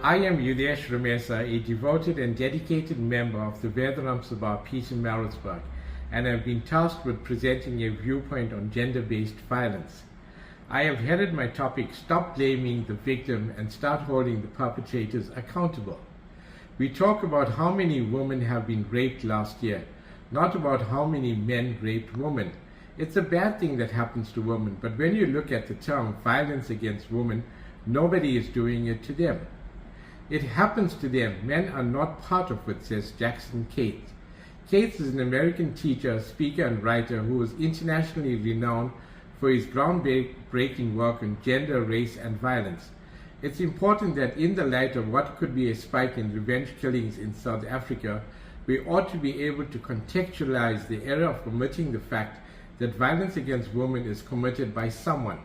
I am Udesh Ramesar, a devoted and dedicated member of the Days of Activism Peace in Maritzburg, and have been tasked with presenting a viewpoint on gender-based violence. I have headed my topic, Stop Blaming the Victim and Start Holding the Perpetrators Accountable. We talk about how many women have been raped last year, not about how many men raped women. It's a bad thing that happens to women, but when you look at the term violence against women, nobody is doing it to them. It happens to them. Men are not part of it, says Jackson Cates. Cates is an American teacher, speaker, and writer who is internationally renowned for his groundbreaking work on gender, race, and violence. It's important that in the light of what could be a spike in revenge killings in South Africa, we ought to be able to contextualize the error of omitting the fact that violence against women is committed by someone.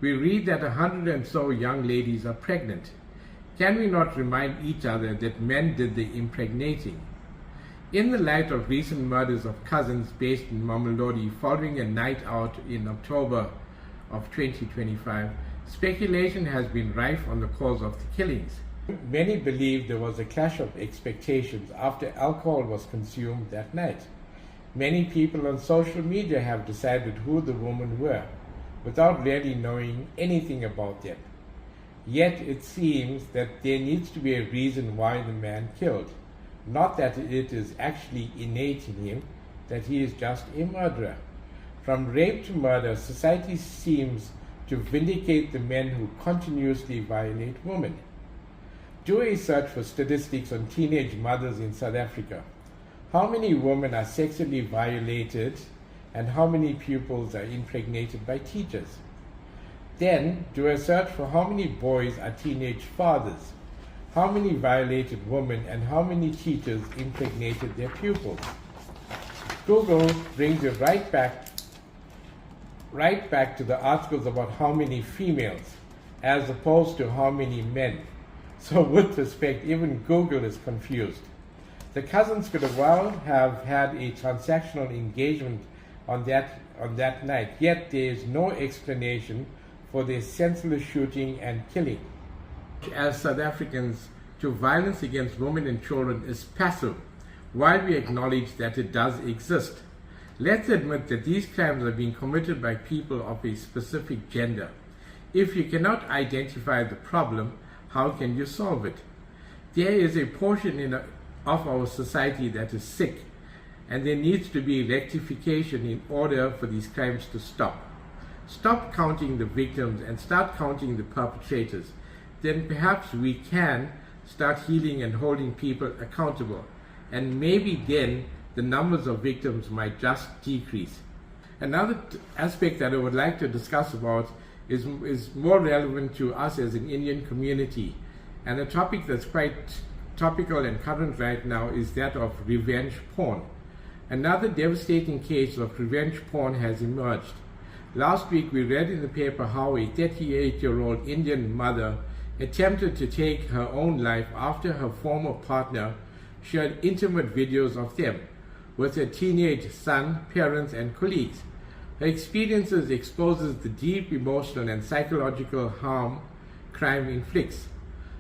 We read that 100 and so young ladies are pregnant. Can we not remind each other that men did the impregnating? In the light of recent murders of cousins based in Mamelodi following a night out in October of 2025, speculation has been rife on the cause of the killings. Many believe there was a clash of expectations after alcohol was consumed that night. Many people on social media have decided who the women were, without really knowing anything about them. Yet it seems that there needs to be a reason why the man killed, not that it is actually innate in him, that he is just a murderer. From rape to murder, society seems to vindicate the men who continuously violate women. Do a search for statistics on teenage mothers in South Africa. How many women are sexually violated and how many pupils are impregnated by teachers? Then do a search for how many boys are teenage fathers, how many violated women, and how many teachers impregnated their pupils. Google brings you right back to the articles about how many females as opposed to how many men. So with respect, even Google is confused. The cousins could well have had a transactional engagement on that night, yet there is no explanation for their senseless shooting and killing. As South Africans, to violence against women and children is passive, while we acknowledge that it does exist. Let's admit that these crimes are being committed by people of a specific gender. If you cannot identify the problem, how can you solve it? There is a portion of our society that is sick, and there needs to be rectification in order for these crimes to stop. Stop counting the victims and start counting the perpetrators. Then perhaps we can start healing and holding people accountable. And maybe then the numbers of victims might just decrease. Another aspect that I would like to discuss about is more relevant to us as an Indian community. And a topic that's quite topical and current right now is that of revenge porn. Another devastating case of revenge porn has emerged. Last week we read in the paper how a 38-year-old Indian mother attempted to take her own life after her former partner shared intimate videos of them with her teenage son, parents, and colleagues. Her experiences exposes the deep emotional and psychological harm crime inflicts.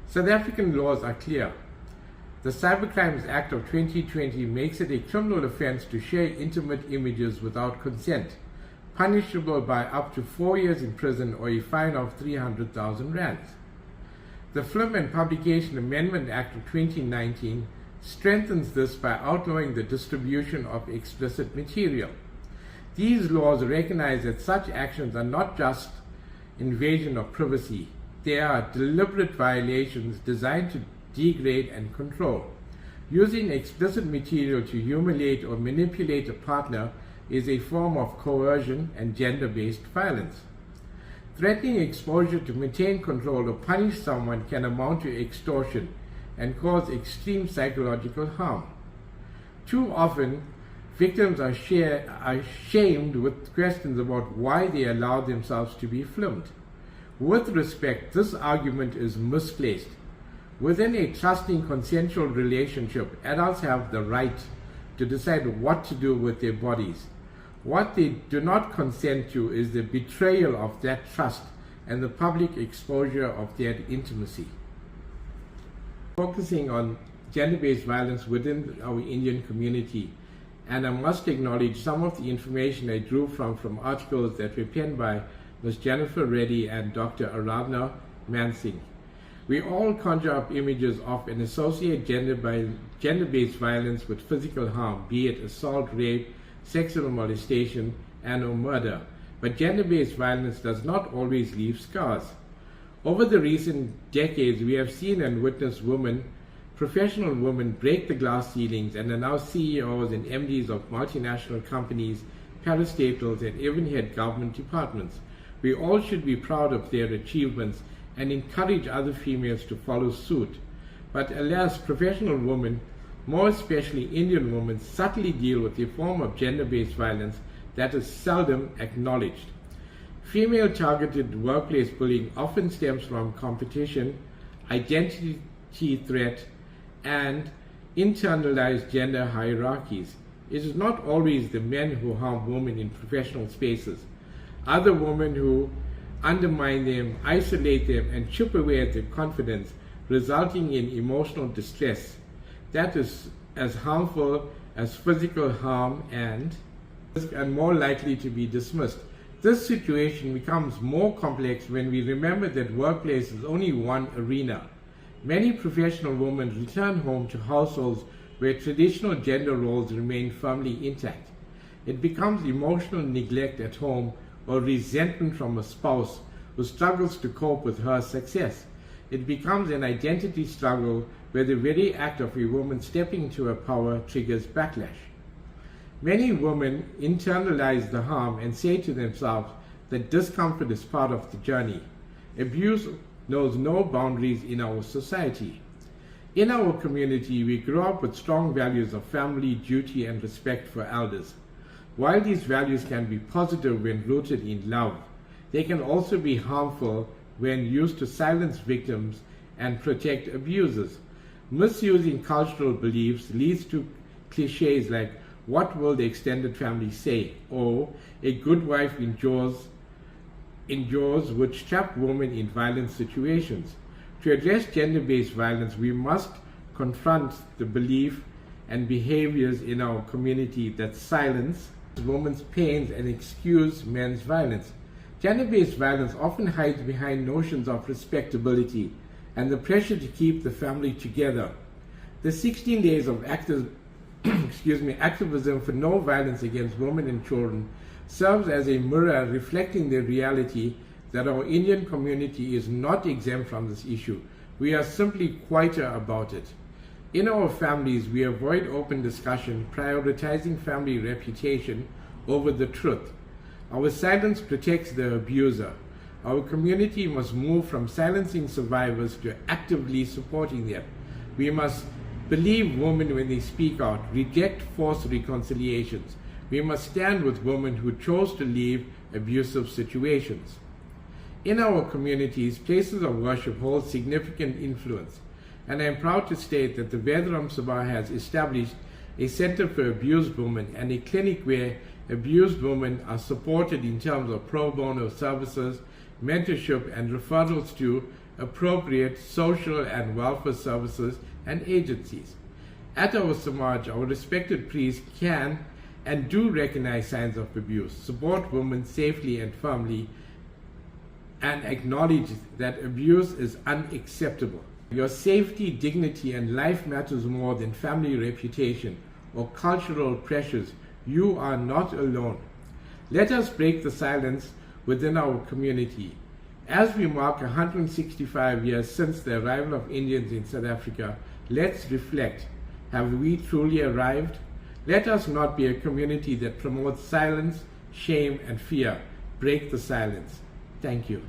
South African laws are clear. The Cybercrimes Act of 2020 makes it a criminal offense to share intimate images without consent, punishable by up to 4 years in prison or a fine of 300,000 rands. The Film and Publication Amendment Act of 2019 strengthens this by outlawing the distribution of explicit material. These laws recognize that such actions are not just invasion of privacy. They are deliberate violations designed to degrade and control. Using explicit material to humiliate or manipulate a partner is a form of coercion and gender-based violence. Threatening exposure to maintain control or punish someone can amount to extortion and cause extreme psychological harm. Too often, victims are shamed with questions about why they allowed themselves to be filmed. With respect, this argument is misplaced. Within a trusting, consensual relationship, adults have the right to decide what to do with their bodies. What they do not consent to is the betrayal of that trust and the public exposure of their intimacy. focusing on gender-based violence within our Indian community. And I must acknowledge some of the information I drew from articles that were penned by Ms. Jennifer Reddy and Dr. Aradhana Mansingh. We all conjure up images of and associate gender-based violence with physical harm, be it assault, rape, sexual molestation, and or murder. But gender-based violence does not always leave scars. Over the recent decades, we have seen and witnessed women, professional women, break the glass ceilings and are now CEOs and MDs of multinational companies, parastatals, and even head government departments. We all should be proud of their achievements and encourage other females to follow suit. But alas, professional women, more especially Indian women, subtly deal with a form of gender-based violence that is seldom acknowledged. Female-targeted workplace bullying often stems from competition, identity threat, and internalized gender hierarchies. It is not always the men who harm women in professional spaces. Other women who undermine them, isolate them, and chip away at their confidence, resulting in emotional distress. That is as harmful as physical harm and more likely to be dismissed. This situation becomes more complex when we remember that workplace is only one arena. Many professional women return home to households where traditional gender roles remain firmly intact. It becomes emotional neglect at home or resentment from a spouse who struggles to cope with her success. It becomes an identity struggle where the very act of a woman stepping into her power triggers backlash. Many women internalize the harm and say to themselves that discomfort is part of the journey. Abuse knows no boundaries in our society. In our community, we grow up with strong values of family, duty, and respect for elders. While these values can be positive when rooted in love, they can also be harmful when used to silence victims and protect abusers. Misusing cultural beliefs leads to cliches like, "What will the extended family say?" or "A good wife endures," which trap women in violent situations. To address gender-based violence, we must confront the belief and behaviors in our community that silence women's pains and excuse men's violence. Gender-based violence often hides behind notions of respectability and the pressure to keep the family together. The 16 days of activism for no violence against women and children serves as a mirror reflecting the reality that our Indian community is not exempt from this issue. We are simply quieter about it. In our families, we avoid open discussion, prioritizing family reputation over the truth. Our silence protects the abuser. Our community must move from silencing survivors to actively supporting them. We must believe women when they speak out, reject forced reconciliations. We must stand with women who chose to leave abusive situations. In our communities, places of worship hold significant influence, and I am proud to state that the Vedic Sabha has established a center for abused women and a clinic where abused women are supported in terms of pro bono services, mentorship, and referrals to appropriate social and welfare services and agencies. At our Samaj, our respected priests can and do recognize signs of abuse, support women safely and firmly, and acknowledge that abuse is unacceptable. Your safety, dignity, and life matters more than family reputation or cultural pressures. You are not alone. Let us break the silence within our community. As we mark 165 years since the arrival of Indians in South Africa, let's reflect. Have we truly arrived? Let us not be a community that promotes silence, shame, and fear. Break the silence. Thank you.